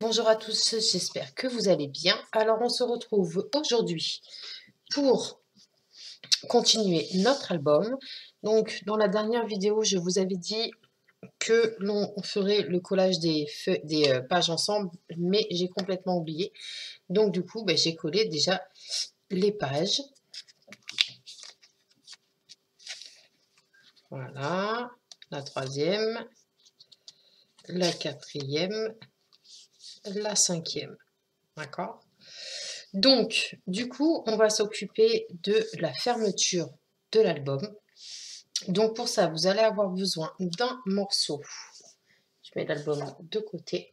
bonjour à tous, j'espère que vous allez bien. Alors on se retrouve aujourd'hui pour continuer notre album. Donc dans la dernière vidéo, je vous avais dit que l'on ferait le collage des pages ensemble, mais j'ai complètement oublié. Donc du coup, j'ai collé déjà les pages. Voilà, la troisième, la quatrième, la cinquième. D'accord? Donc, du coup, on va s'occuper de la fermeture de l'album. Donc, pour ça, vous allez avoir besoin d'un morceau. Je mets l'album de côté.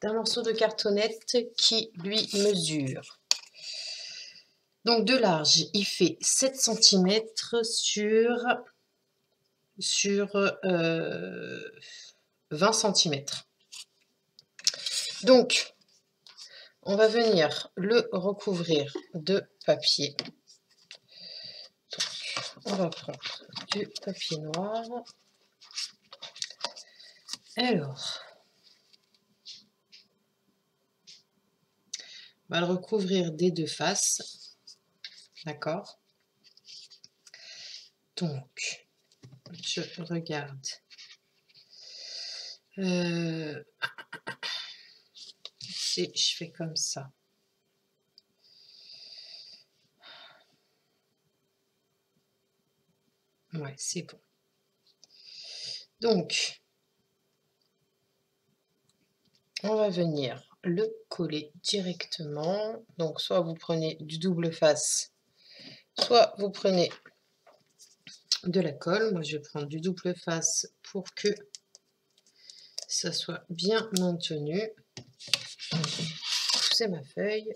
D'un morceau de cartonnette qui, lui, mesure. Donc, de large, il fait 7 cm sur 20 cm. Donc, on va venir le recouvrir de papier. Donc, on va prendre du papier noir. Alors, on va le recouvrir des deux faces. D'accord? Donc, je regarde. Si je fais comme ça. Ouais, c'est bon. Donc, on va venir le coller directement. Donc, soit vous prenez du double face, soit vous prenez de la colle. Moi, je vais prendre du double face pour que ça soit bien maintenu. C'est ma feuille.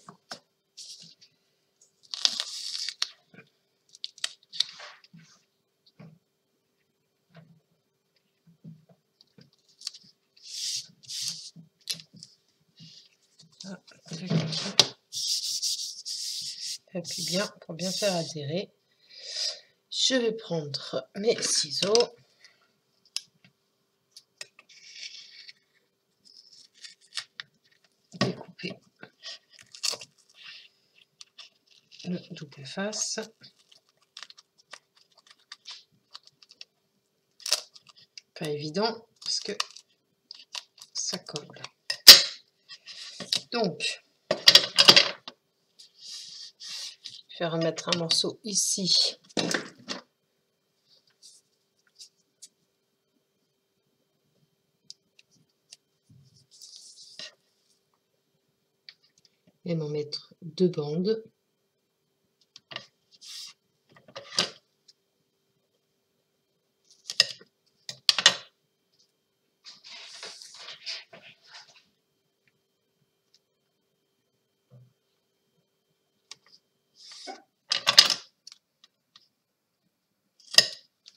Appuie bien pour bien faire adhérer. Je vais prendre mes ciseaux. Découper le double face. Pas évident parce que ça colle. Donc, je vais remettre un morceau ici. Et m'en mettre deux bandes.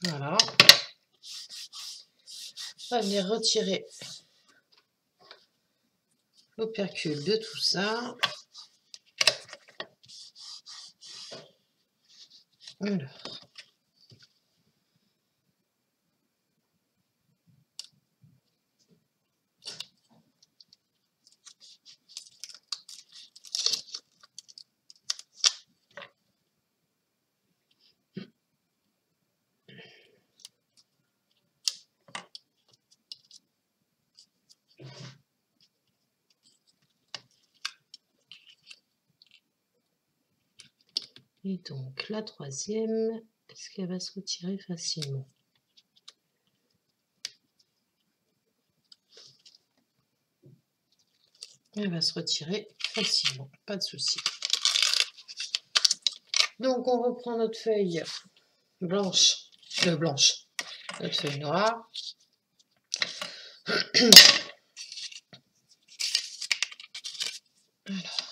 Voilà. On va venir retirer l'opercule de tout ça. Alors. Et donc la troisième, est-ce qu'elle va se retirer facilement? Elle va se retirer facilement, pas de souci. Donc on reprend notre feuille blanche, notre feuille noire. Alors.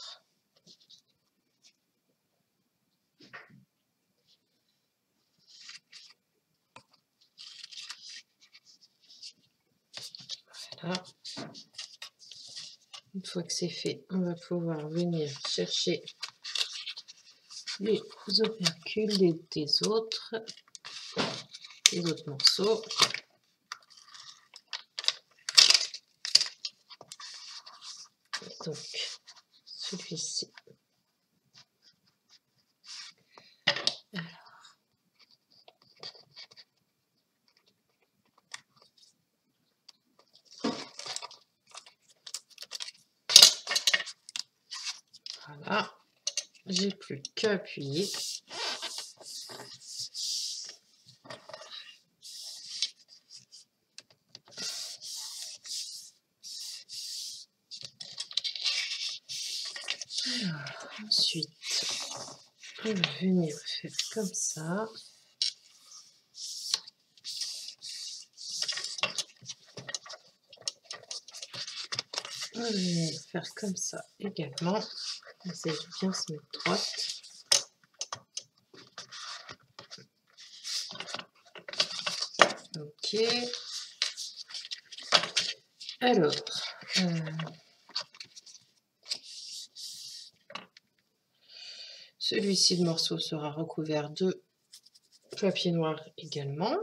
Voilà. Une fois que c'est fait, on va pouvoir venir chercher les opercules des autres morceaux. Donc, celui-ci. Voilà, j'ai plus qu'à appuyer. Alors, ensuite, on va venir faire comme ça. On va venir faire comme ça également. On essaie de bien se mettre droite. Ok. Alors, celui-ci, le morceau sera recouvert de papier noir également.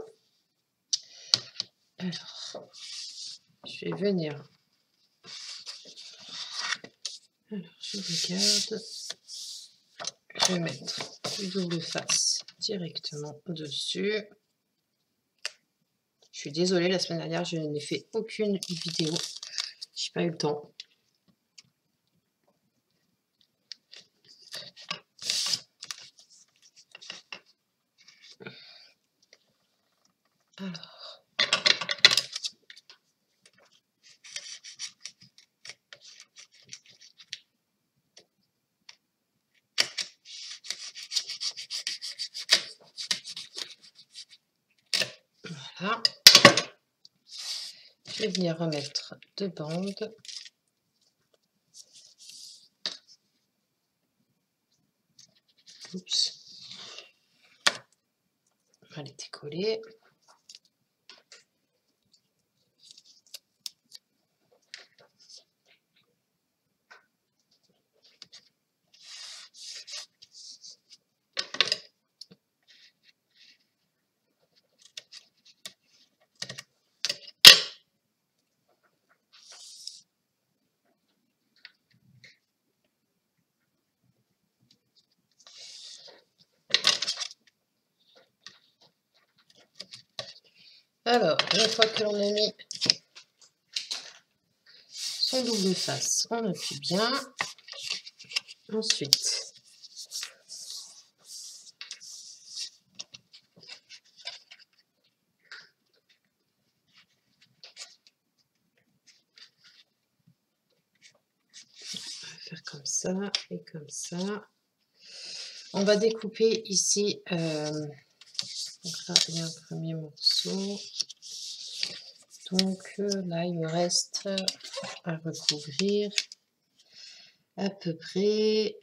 Alors, je vais venir. Alors, je regarde. Je vais mettre du double face directement dessus. Je suis désolée, la semaine dernière, je n'ai fait aucune vidéo. J'ai pas eu le temps. Alors. Voilà. Je vais venir remettre deux bandes. Oups. On va les décoller. Alors, une fois que l'on a mis son double face, on appuie bien. Ensuite, on va faire comme ça et comme ça. On va découper ici. Donc là, il y a un premier morceau. Donc là, il me reste à recouvrir à peu près,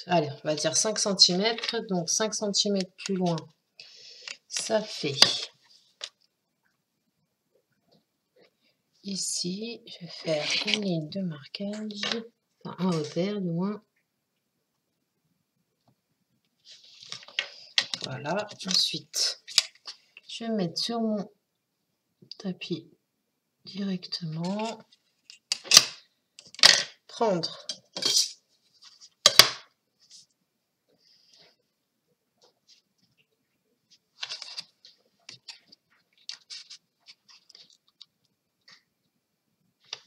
allez, on va dire 5 cm. Donc 5 cm plus loin, ça fait ici, je vais faire une ligne de marquage, enfin un repère du moins. Voilà, ensuite, je vais mettre sur mon tapis directement, prendre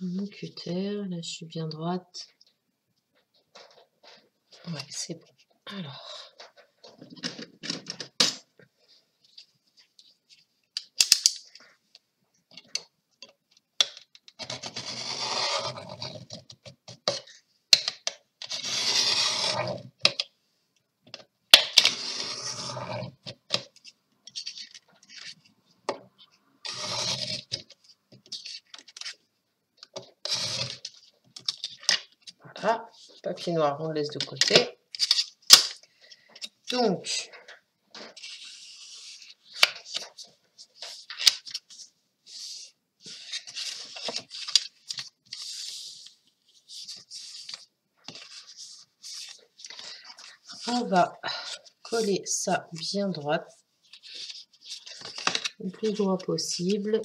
mon cutter, là je suis bien droite. Ouais, c'est bon. Alors, voilà, papier noir, on le laisse de côté. Donc, on va coller ça bien droite, le plus droit possible.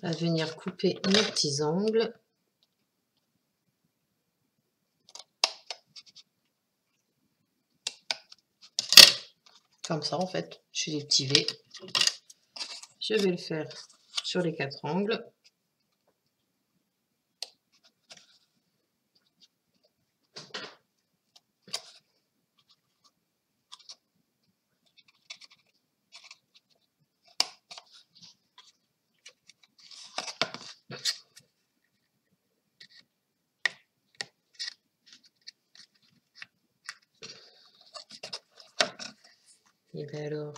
à venir couper mes petits angles. Comme ça, en fait, je fais des petits V. Je vais le faire sur les 4 angles. Et bien alors,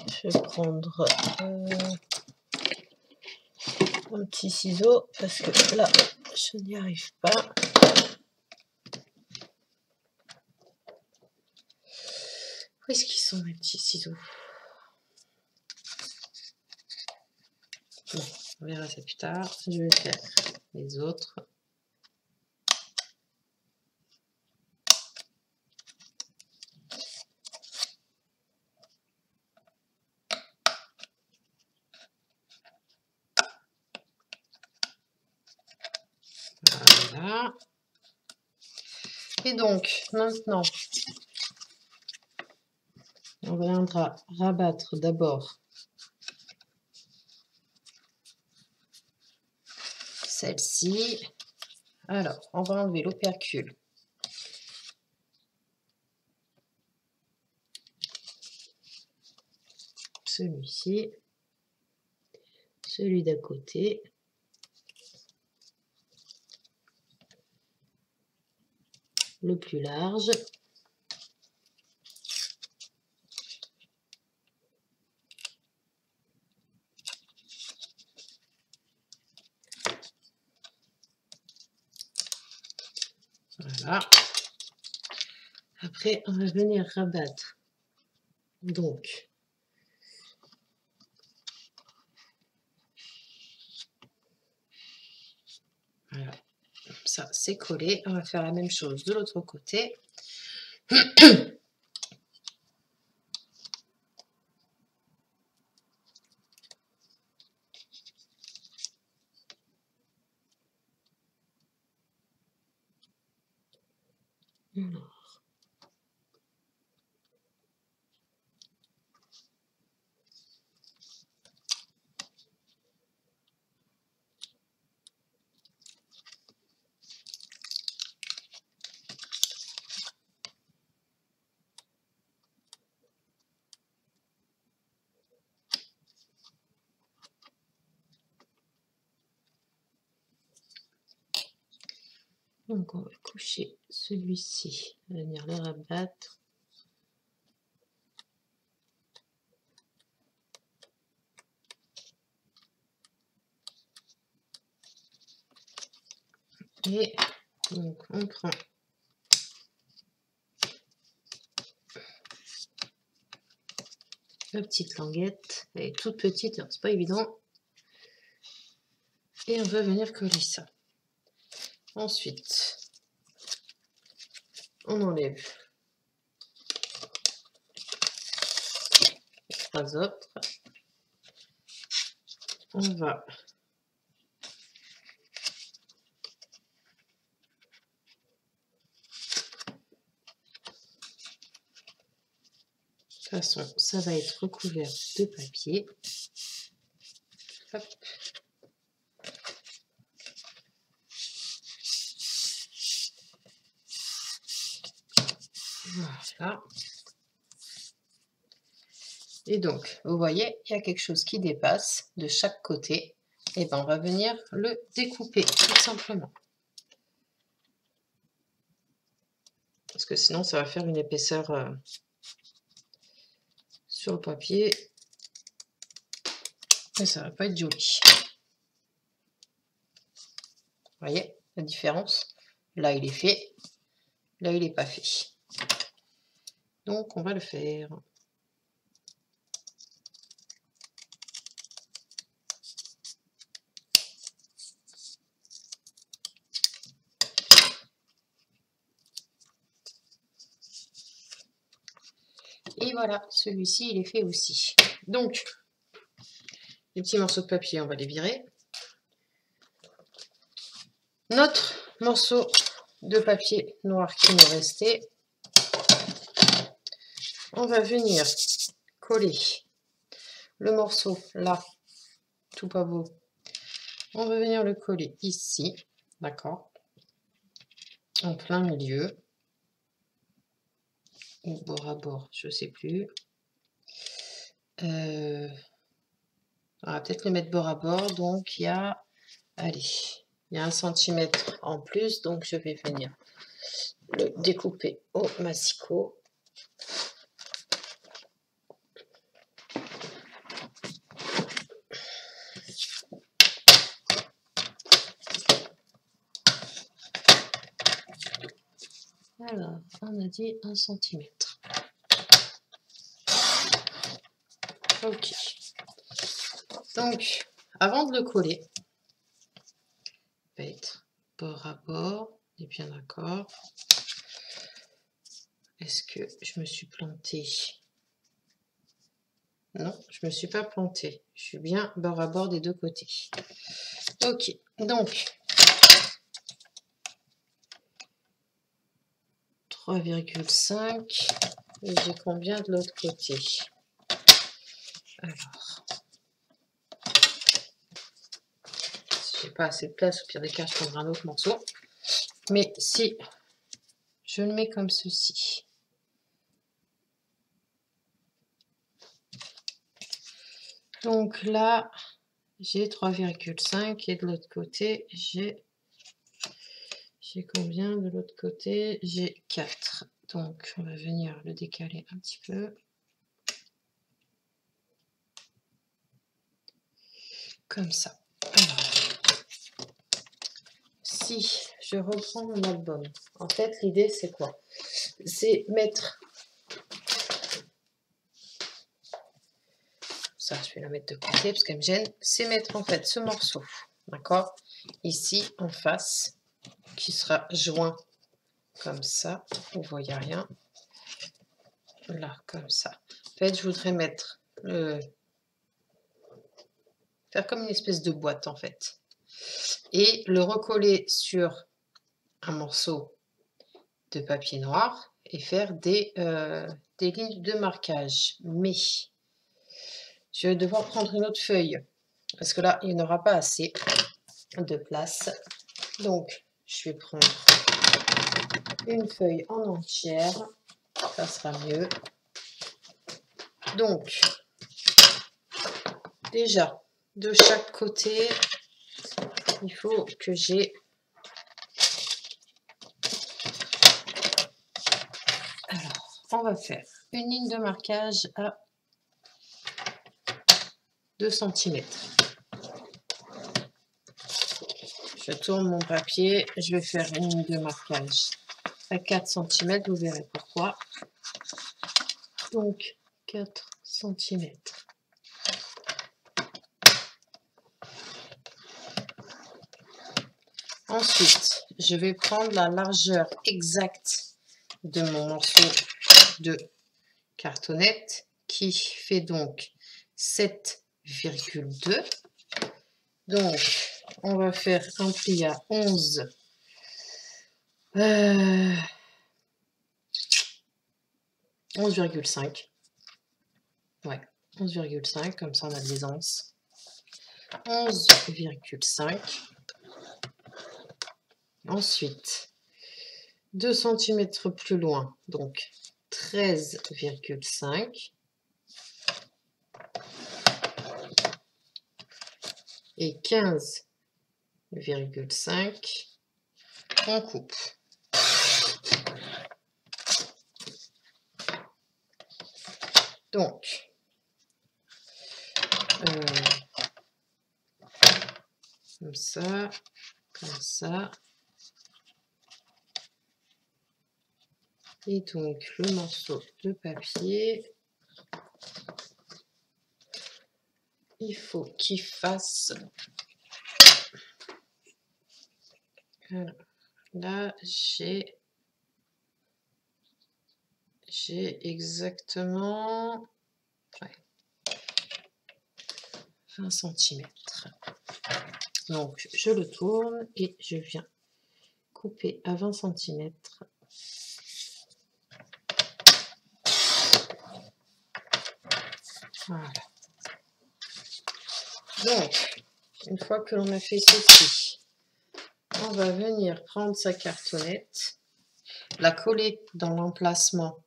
je vais prendre un petit ciseau parce que là, je n'y arrive pas. Où est-ce qu'ils sont mes petits ciseaux? Bon, on verra ça plus tard. Je vais faire les autres. Voilà. Et donc, maintenant, on viendra rabattre d'abord celle-ci. Alors, on va enlever l'opercule. Celui-ci. Celui d'à côté. Le plus large. Voilà. Après, on va venir rabattre. Donc, voilà. Ça, c'est collé. On va faire la même chose de l'autre côté. Donc, on va coucher celui-ci, venir le rabattre. Et donc, on prend la petite languette. Elle est toute petite, c'est pas évident. Et on va venir coller ça. Ensuite, on enlève les 3 autres. On va de toute façon, ça va être recouvert de papier. Hop. Voilà. Et donc, vous voyez, il y a quelque chose qui dépasse de chaque côté. Et ben, on va venir le découper, tout simplement. Parce que sinon, ça va faire une épaisseur sur le papier. Et ça va pas être joli. Vous voyez la différence? Là, il est fait. Là, il n'est pas fait. Donc, on va le faire. Et voilà, celui-ci, il est fait aussi. Donc, les petits morceaux de papier, on va les virer. Notre morceau de papier noir qui nous restait, on va venir coller le morceau là, tout pas beau. On va venir le coller ici, d'accord, en plein milieu, ou bord à bord, je sais plus. On va peut-être le mettre bord à bord, donc il y a, allez, il y a 1 centimètre en plus, donc je vais venir le découper au massicot. Alors, on a dit 1 centimètre. Ok. Donc, avant de le coller, va être bord à bord, on est bien d'accord. Est-ce que je me suis plantée? Non, je ne me suis pas plantée. Je suis bien bord à bord des deux côtés. Ok, donc 3,5. Et j'ai combien de l'autre côté? Alors, si j'ai pas assez de place, au pire des cas, je prendrai un autre morceau. Mais si je le mets comme ceci, donc là, j'ai 3,5 et de l'autre côté, j'ai combien de l'autre côté? J'ai 4. Donc, on va venir le décaler un petit peu. Comme ça. Alors, si je reprends mon album, en fait, l'idée, c'est quoi? C'est mettre... Ça, je vais la mettre de côté parce qu'elle me gêne. C'est mettre, en fait, ce morceau, d'accord? Ici, en face, qui sera joint comme ça. Vous ne voyez rien. Là, comme ça. En fait, je voudrais mettre faire comme une espèce de boîte, en fait. Et le recoller sur un morceau de papier noir et faire des lignes de marquage. Mais je vais devoir prendre une autre feuille parce que là, il n'y aura pas assez de place. Donc, je vais prendre une feuille en entière. Ça sera mieux. Donc, déjà, de chaque côté, il faut que j'ai... Alors, on va faire une ligne de marquage à 2 cm. Je tourne mon papier, je vais faire une ligne de marquage à 4 cm, vous verrez pourquoi. Donc 4 cm. Ensuite, je vais prendre la largeur exacte de mon morceau de cartonnette qui fait donc 7,2. Donc, on va faire un pli à 11,5. Ouais, 11,5, comme ça on a de l'aisance. 11,5. Ensuite, 2 cm plus loin, donc 13,5. Et 15,5, on coupe. Donc, comme ça, comme ça. Et donc, le morceau de papier, il faut qu'il fasse... Alors, là, j'ai j'ai exactement 20 cm. Donc, je le tourne et je viens couper à 20 cm. Voilà. Donc, une fois que l'on a fait ceci, on va venir prendre sa cartonnette, la coller dans l'emplacement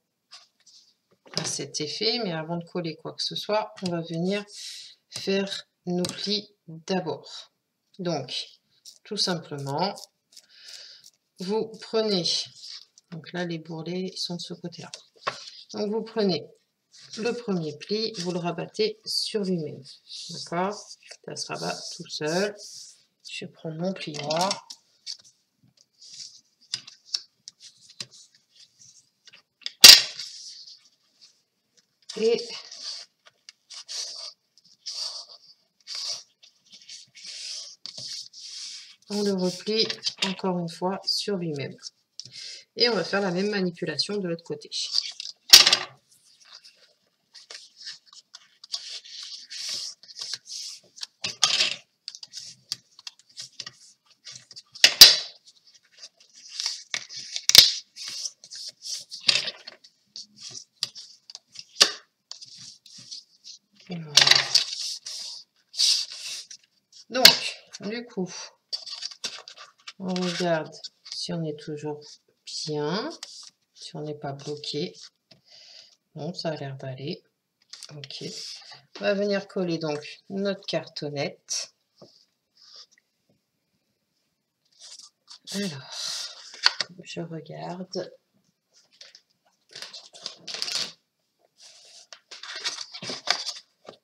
à cet effet, mais avant de coller quoi que ce soit, on va venir faire nos plis d'abord. Donc, tout simplement, vous prenez, donc là les bourrelets sont de ce côté-là. Donc vous prenez le premier pli, vous le rabattez sur lui-même. D'accord? Ça se rabat tout seul. Je vais prendre mon plioir. Et on le replie encore une fois sur lui-même. Et on va faire la même manipulation de l'autre côté. Voilà. Donc, du coup, on regarde si on est toujours bien, si on n'est pas bloqué. Bon, ça a l'air d'aller. Ok. On va venir coller donc notre cartonnette. Alors, je regarde.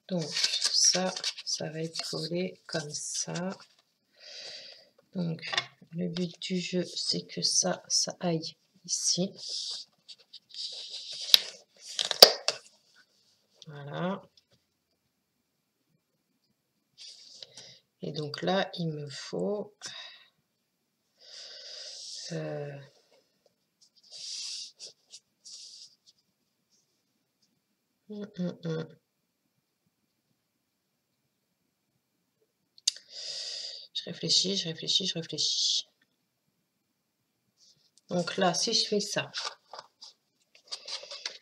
Donc, ça va être collé comme ça. Donc, le but du jeu, c'est que ça aille ici. Voilà. Et donc là, il me faut... Je réfléchis. Donc là, si je fais ça,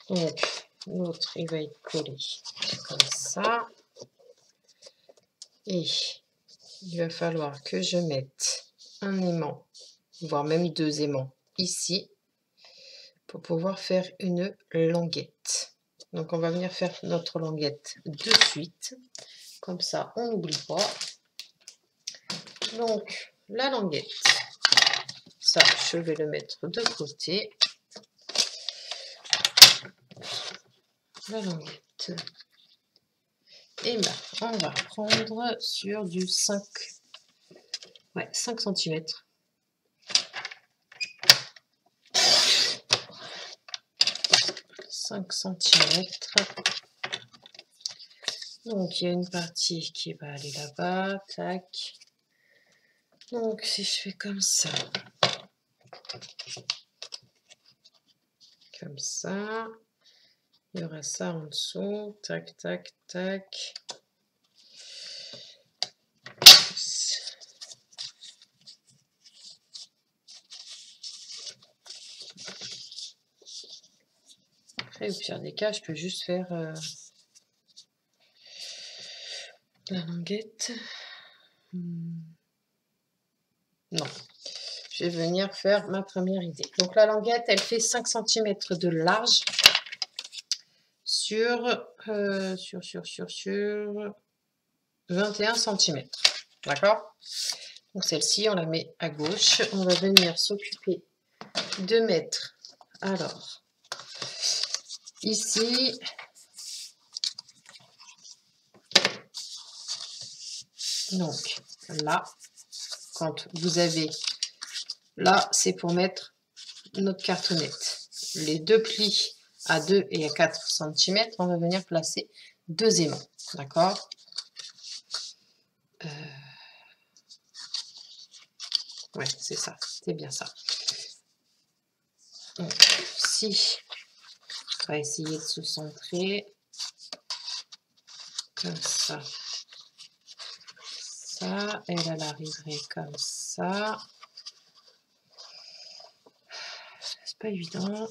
donc l'autre, il va être collé comme ça. Et il va falloir que je mette un aimant, voire même 2 aimants ici, pour pouvoir faire une languette. Donc on va venir faire notre languette de suite. Comme ça, on n'oublie pas. Donc, la languette, ça, je vais le mettre de côté. La languette. Et là, on va prendre sur du 5 cm. Donc, il y a une partie qui va aller là-bas. Tac. Donc, si je fais comme ça. Comme ça. Il y aura ça en dessous. Tac, tac, tac. Après, au pire des cas, je peux juste faire la languette. Non. Je vais venir faire ma première idée. Donc, la languette, elle fait 5 cm de large sur 21 cm. D'accord? Donc, celle-ci, on la met à gauche. On va venir s'occuper de mettre, alors, ici, donc, là, quand vous avez, là, c'est pour mettre notre cartonnette. Les 2 plis à 2 et à 4 cm, on va venir placer 2 aimants. D'accord? Ouais, c'est ça. C'est bien ça. Donc, si On va essayer de se centrer. Comme ça. Ça, elle arriverait comme ça. C'est pas évident.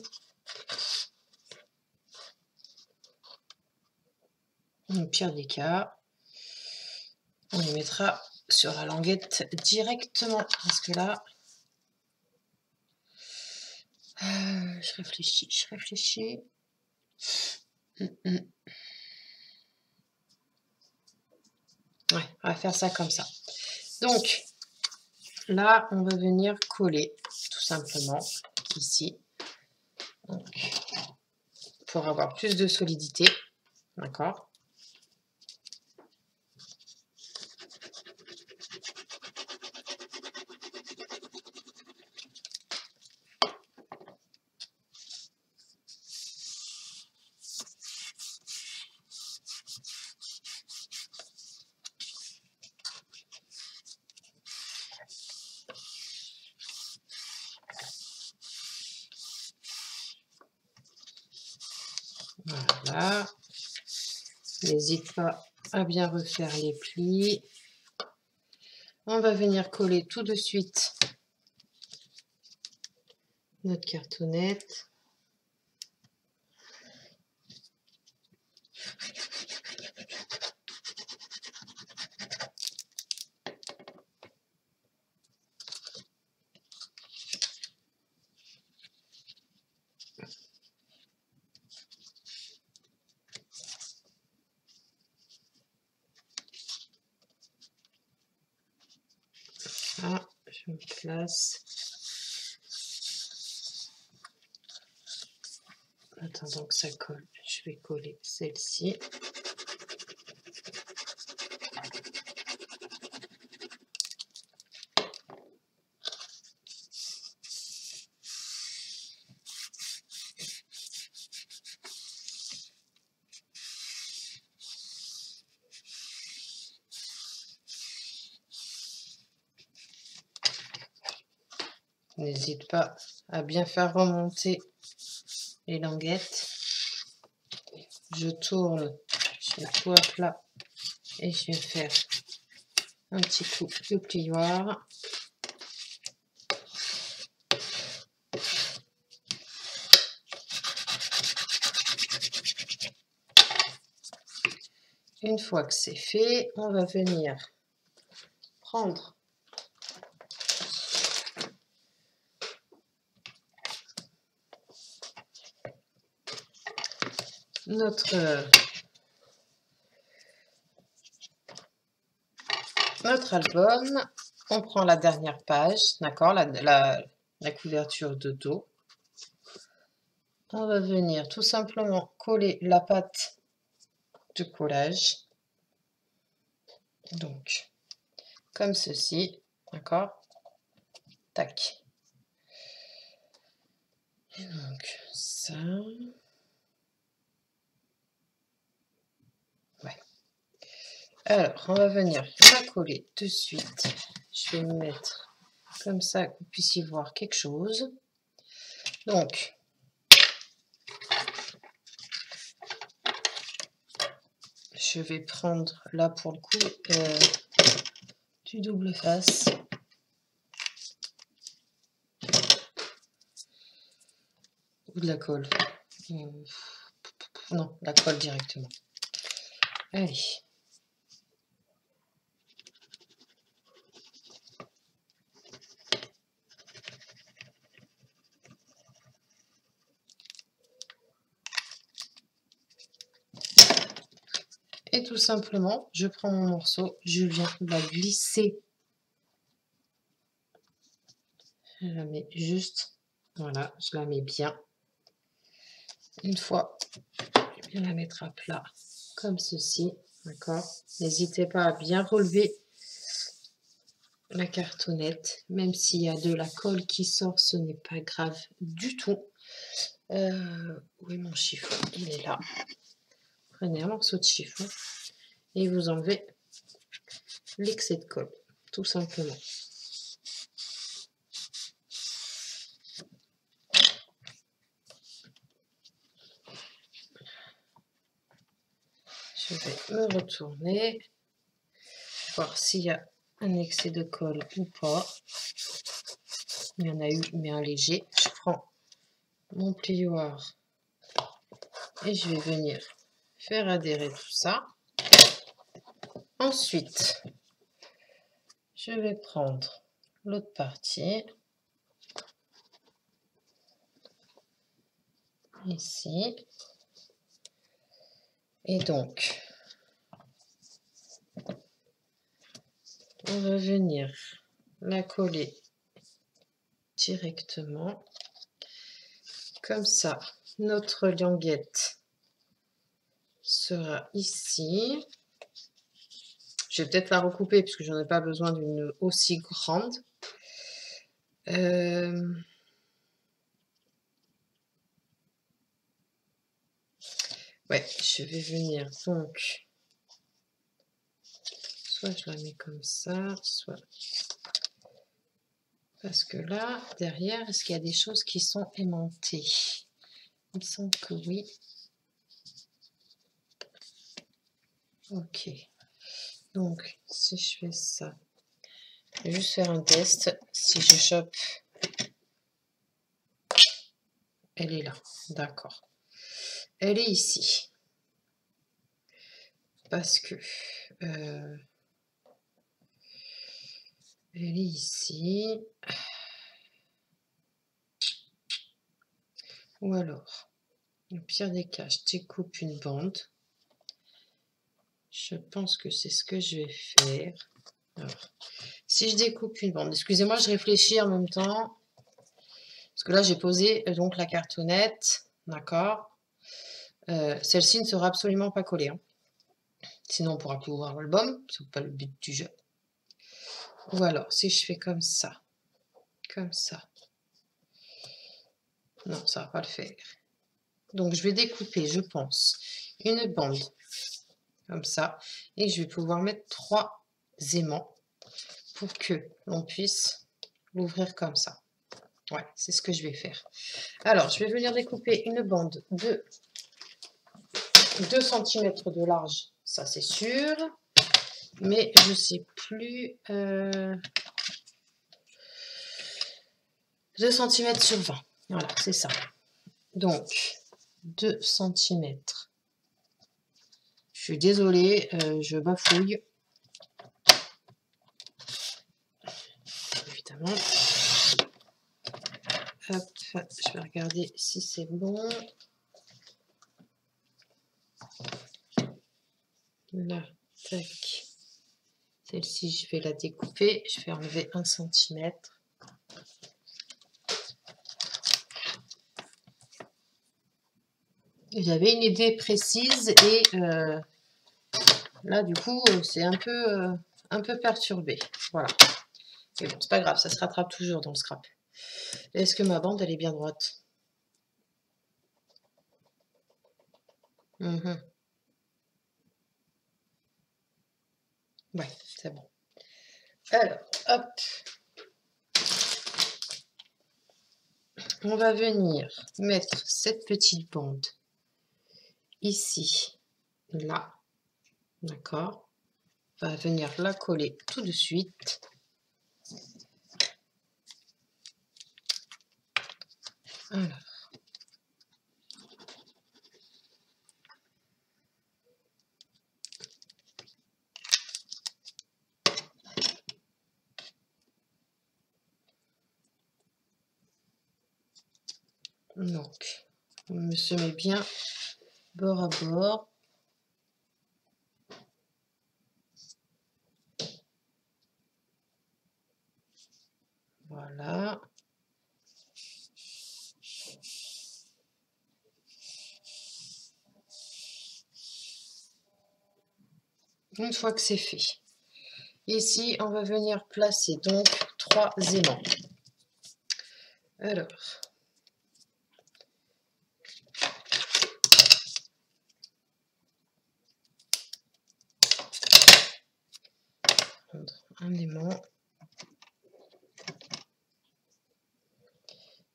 Au pire des cas, on les mettra sur la languette directement. Parce que là, je réfléchis. Ouais, on va faire ça comme ça. Donc, là, on va venir coller, tout simplement, ici. Donc, pour avoir plus de solidité. D'accord? Voilà. N'hésite pas à bien refaire les plis. On va venir coller tout de suite notre cartonnette. Ah, je me place. Attendant que ça colle, je vais coller celle-ci. N'hésite pas à bien faire remonter les languettes. Je tourne, je mets tout à plat et je vais faire un petit coup de plioir. Une fois que c'est fait, on va venir prendre notre album. On prend la dernière page, d'accord, la couverture de dos. On va venir tout simplement coller la pâte de collage. Donc, comme ceci, d'accord. Tac. Et donc, ça. Ouais. Alors, on va venir la coller de suite. Je vais me mettre comme ça que vous puissiez voir quelque chose. Donc, je vais prendre là pour le coup du double face. Ou de la colle. Non, la colle directement. Allez. Et tout simplement, je prends mon morceau, je viens la glisser. Je la mets juste, voilà, je la mets bien. Une fois, je viens la mettre à plat, comme ceci, d'accord. N'hésitez pas à bien relever la cartonnette, même s'il y a de la colle qui sort, ce n'est pas grave du tout. Où est mon chiffon? Il est là. Prenez un morceau de chiffon et vous enlevez l'excès de colle, tout simplement. je vais me retourner, voir s'il y a un excès de colle ou pas. Il y en a eu, mais un léger. Je prends mon plioir et je vais venir faire adhérer tout ça. Ensuite, je vais prendre l'autre partie, ici, et donc, on va venir la coller directement, comme ça, notre languette sera ici. Je vais peut-être la recouper puisque j'en ai pas besoin d'une aussi grande. Ouais, je vais venir donc, soit je la mets comme ça, soit... Parce que là, derrière, est-ce qu'il y a des choses qui sont aimantées? Il me semble que oui. Ok. Donc, si je fais ça, je vais juste faire un test. Si je chope, elle est là. D'accord. Elle est ici. Parce que... elle est ici. Ou alors, au pire des cas, je découpe une bande. Je pense que c'est ce que je vais faire. Alors, si je découpe une bande, excusez-moi, je réfléchis en même temps. Parce que là, j'ai posé donc la cartonnette. D'accord. Celle-ci ne sera absolument pas collée. Hein. Sinon, on pourra plus ouvrir l'album. Ce n'est pas le but du jeu. Ou alors, si je fais comme ça. Comme ça. Non, ça ne va pas le faire. Donc, je vais découper, je pense, une bande. Comme ça. Et je vais pouvoir mettre 3 aimants. Pour que l'on puisse l'ouvrir comme ça. Ouais, c'est ce que je vais faire. Alors, je vais venir découper une bande de 2 cm de large, ça c'est sûr. Mais je ne sais plus... 2 cm sur 20. Voilà, c'est ça. Donc, 2 cm. Je suis désolée, je bafouille. Évidemment. Hop, je vais regarder si c'est bon. Là, tac. Celle-ci, je vais la découper. Je vais enlever 1 cm. J'avais une idée précise et là, du coup, c'est un peu perturbé. Voilà. Mais bon, c'est pas grave, ça se rattrape toujours dans le scrap. Est-ce que ma bande, elle est bien droite? Ouais, c'est bon. Alors, hop. On va venir mettre cette petite bande ici, là. D'accord. On va venir la coller tout de suite. Alors. Donc, on se met bien bord à bord. Voilà. Une fois que c'est fait. Ici, on va venir placer donc 3 aimants. Alors, prendre un aimant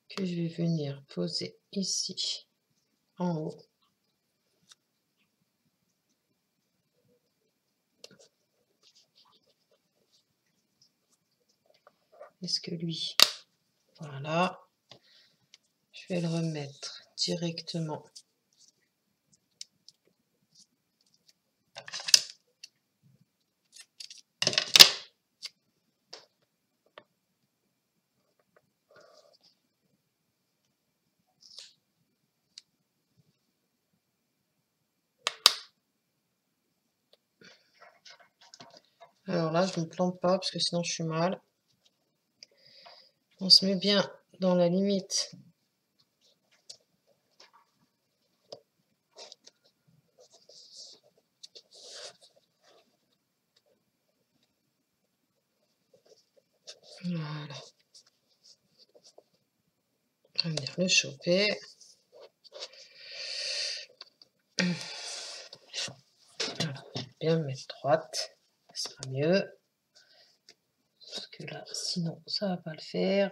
que je vais venir poser ici en haut. est-ce que lui, voilà, je vais le remettre directement. Alors là, je ne me plante pas parce que sinon je suis mal. On se met bien dans la limite. Voilà. On va venir le choper. Voilà. Bien me mettre droite. Ce sera mieux. Parce que là, sinon, ça va pas le faire.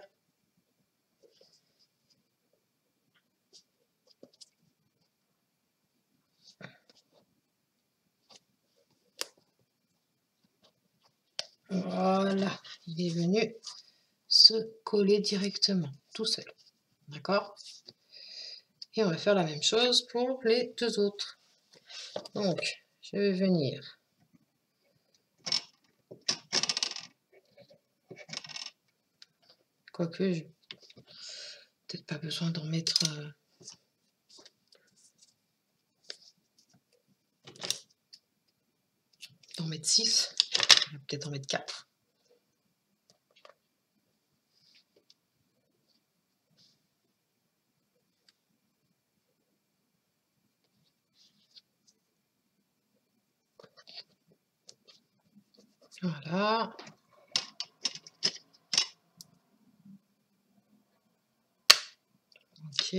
Voilà. Il est venu se coller directement, tout seul. D'accord? Et on va faire la même chose pour les deux autres. Donc, je vais venir quoique, j'ai peut-être pas besoin d'en mettre... d'en mettre 6. Je vais peut-être en mettre 4. Voilà. Ok.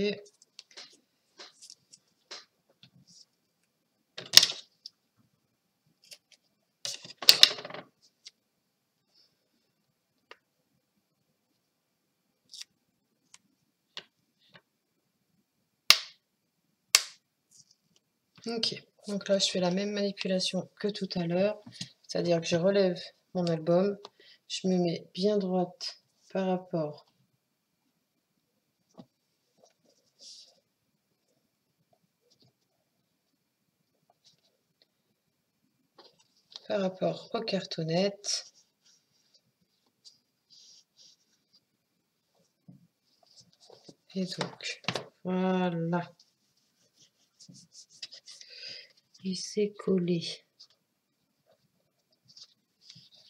Ok, donc là je fais la même manipulation que tout à l'heure, c'est-à-dire que je relève mon album, je me mets bien droite par rapport aux cartonnettes. Et donc, voilà. Il s'est collé.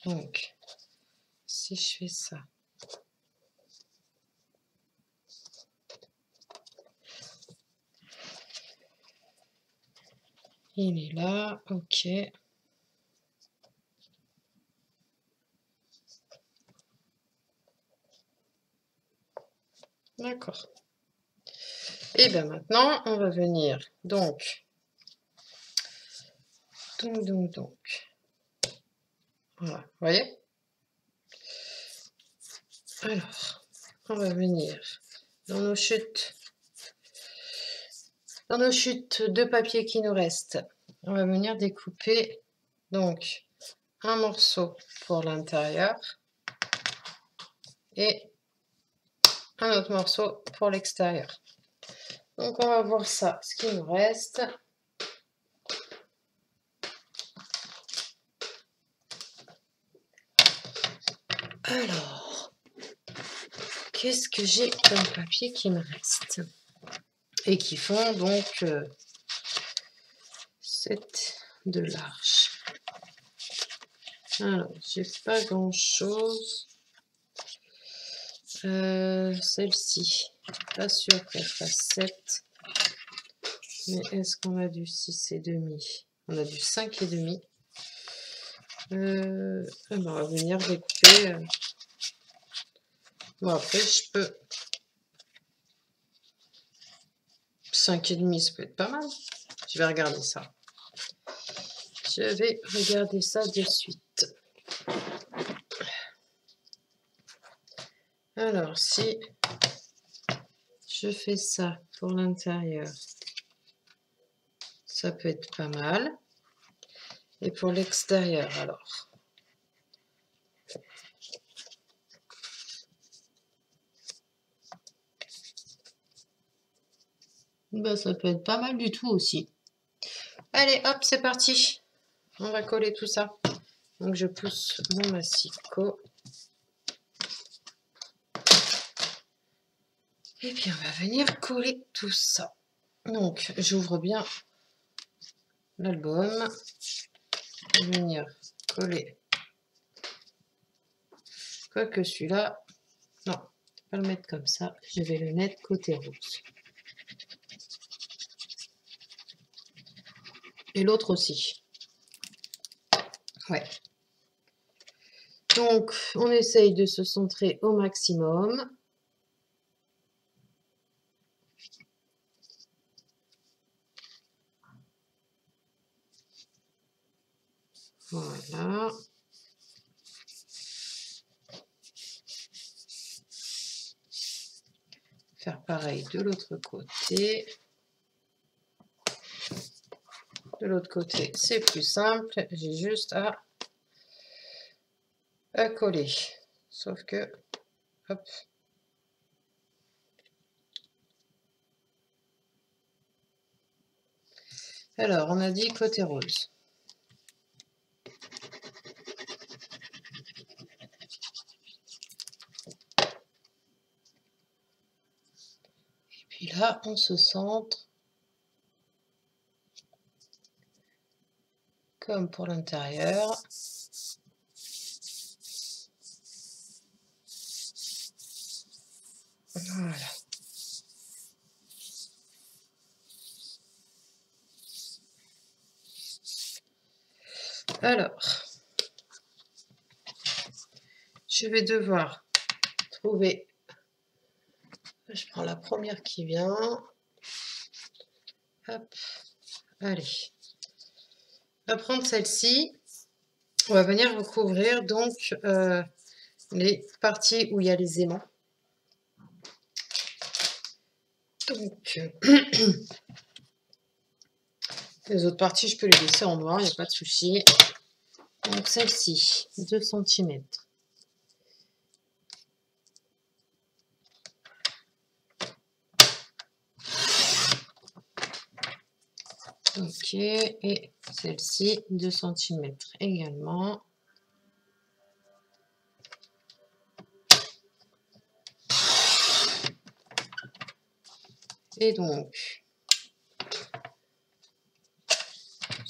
Donc, si je fais ça, il est là, ok. D'accord. Et bien maintenant, on va venir, donc. Voilà, vous voyez? Alors, on va venir dans nos chutes de papier qui nous restent. On va venir découper donc un morceau pour l'intérieur et un autre morceau pour l'extérieur. Donc on va voir ça, ce qui nous reste. Alors, qu'est-ce que j'ai comme papier qui me reste? Et qui font donc 7 de large. Alors, j'ai pas grand chose. Celle-ci, pas sûr qu'elle fasse 7. Mais est-ce qu'on a du 6,5? On a du 5,5. Ben on va venir découper. Bon, après, je peux. 5,5, ça peut être pas mal. Je vais regarder ça. Je vais regarder ça de suite. Alors, si je fais ça pour l'intérieur, ça peut être pas mal. Et pour l'extérieur, alors. bah, ça peut être pas mal du tout aussi. Allez, hop, c'est parti. On va coller tout ça. Donc, je pousse mon massicot. Et puis, on va venir coller tout ça. Donc, j'ouvre bien l'album. Venir coller. Quoique celui-là, non, pas le mettre comme ça. Je vais le mettre côté rose. Et l'autre aussi. Ouais. Donc, on essaye de se centrer au maximum. Voilà. Faire pareil de l'autre côté. De l'autre côté, c'est plus simple. J'ai juste à coller. Sauf que, hop. Alors, on a dit côté rose. Et puis là, on se centre. Comme pour l'intérieur. Voilà. Alors, je vais devoir trouver, je prends la première qui vient, hop, allez, on va prendre celle-ci, on va venir recouvrir donc les parties où il y a les aimants. Donc, les autres parties, je peux les laisser en noir, il n'y a pas de souci. Donc celle-ci, 2 cm. Ok, et celle-ci, 2 cm également. Et donc,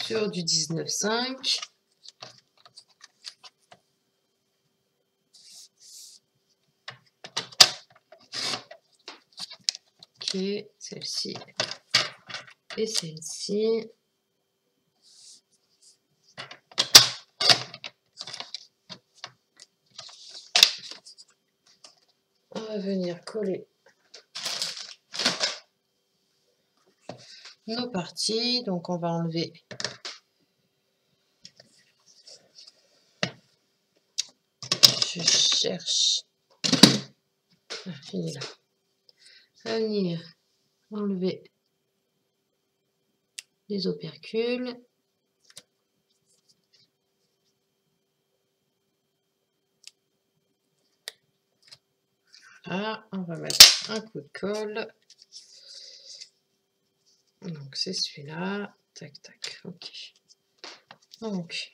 sur du 19,5, ok, celle-ci et celle-ci. On va venir coller nos parties. Donc, on va enlever je cherche il est là. À venir enlever les opercules. Voilà, on va mettre un coup de colle. Donc c'est celui-là. Tac, tac, ok. Donc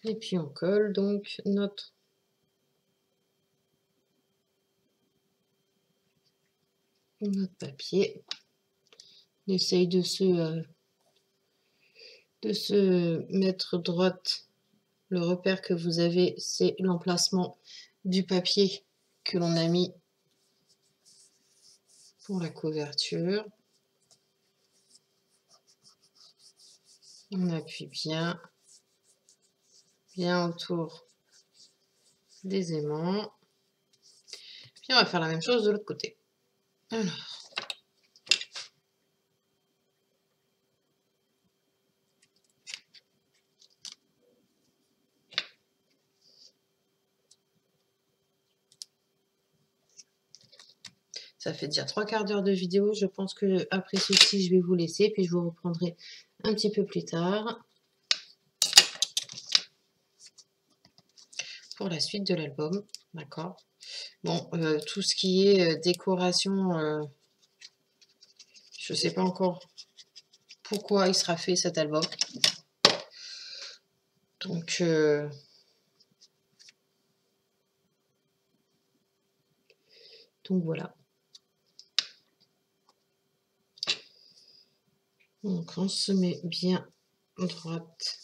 et puis on colle donc notre papier. On essaye de se mettre droite. Le repère que vous avez, c'est l'emplacement du papier que l'on a mis pour la couverture. On appuie bien autour des aimants. Puis on va faire la même chose de l'autre côté. Alors. Ça fait déjà 3/4 d'heure de vidéo. Je pense que après ceci, je vais vous laisser. Puis je vous reprendrai un petit peu plus tard. pour la suite de l'album, d'accord? Bon, tout ce qui est décoration, je ne sais pas encore pourquoi il sera fait cet album. Donc voilà. Donc on se met bien droite.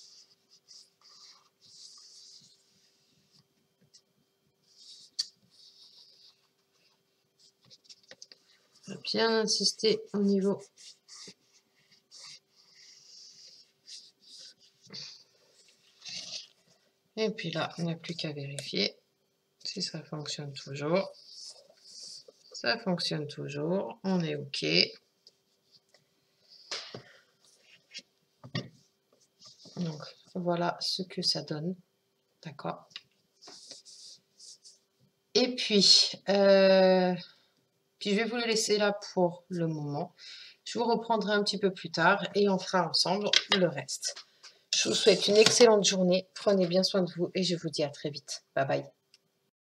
On va bien insister au niveau. Et puis là, on n'a plus qu'à vérifier si ça fonctionne toujours. Ça fonctionne toujours, on est OK. Donc voilà ce que ça donne, d'accord. Et puis, je vais vous le laisser là pour le moment. Je vous reprendrai un petit peu plus tard et on fera ensemble le reste. Je vous souhaite une excellente journée, prenez bien soin de vous et je vous dis à très vite. Bye bye.